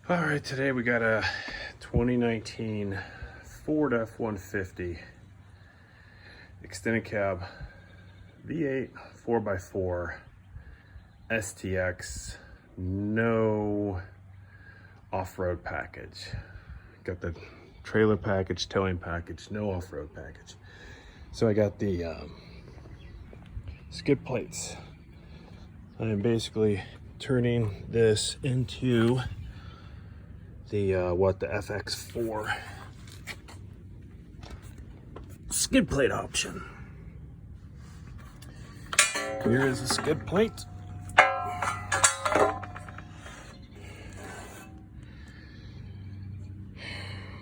All right, today we got a 2019 Ford F-150 extended cab V8 4x4 STX, no off-road package. Got the trailer package, towing package, no off-road package. So I got the skid plates. I am basically turning this into the the FX4 skid plate option. Here is a skid plate.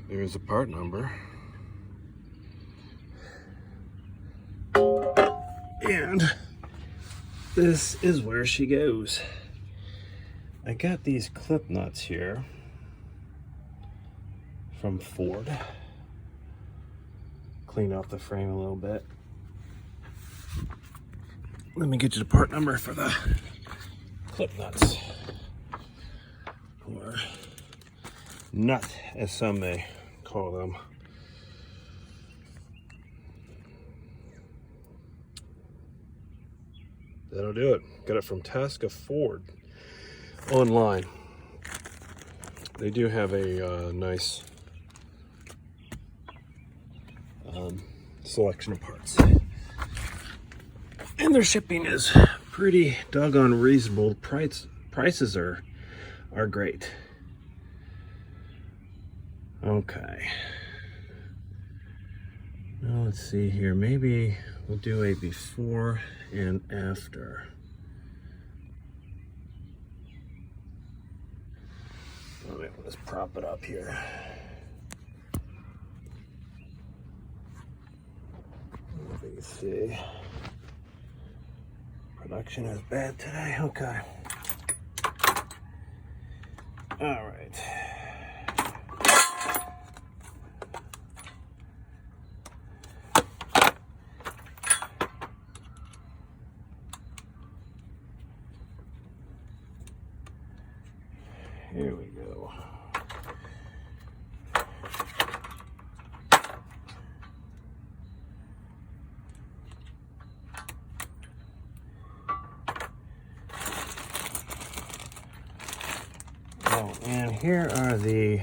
There's a part number. And this is where she goes. I got these clip nuts here from Ford. Clean off the frame a little bit. Let me get you the part number for the clip nuts, or nut as some may call them. That'll do it. Got it from Tasca Ford online. They do have a nice selection of parts, and their shipping is pretty doggone reasonable. Prices are great. Okay, now let's see here. Maybe we'll do a before and after. Let's prop it up here. Let me see. Production is bad today. Okay. All right. Here we go. Oh, and here are the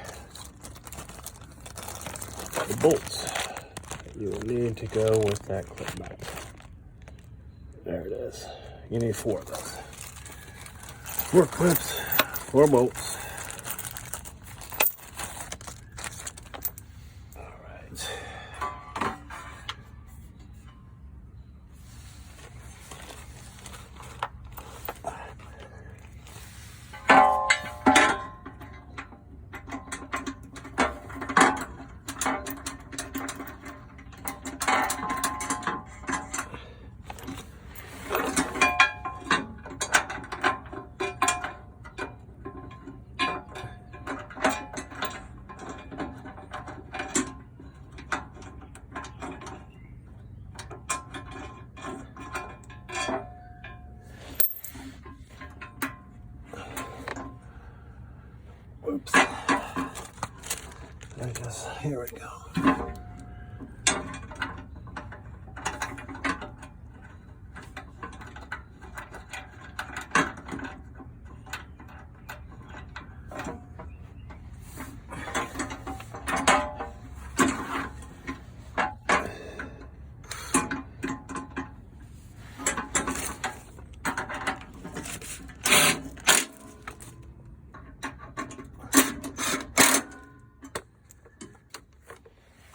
bolts that you will need to go with that clip nut. There it is. You need 4 of those. 4 clips, 4 bolts. Oops. Here we go.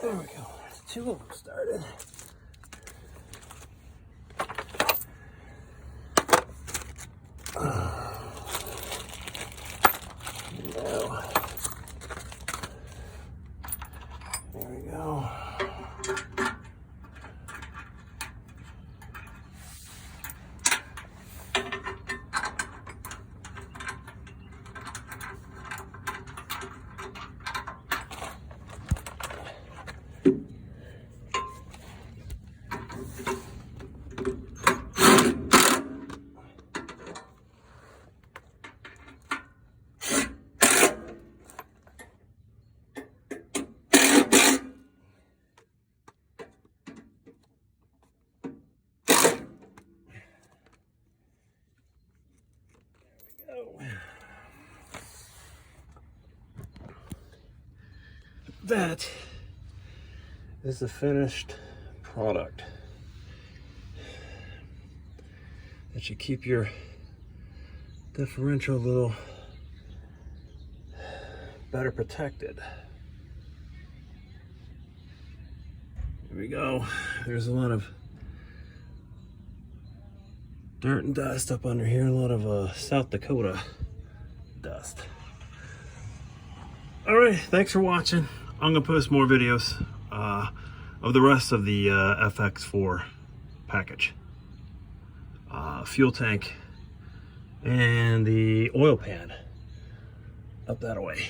There we go. There's 2 of them started. Now, there we go. go. That is the finished product. That should keep your differential a little better protected. Here we go. There's a lot of dirt and dust up under here, a lot of South Dakota dust. All right, thanks for watching. I'm gonna post more videos of the rest of the FX4 package. Fuel tank and the oil pan up that way.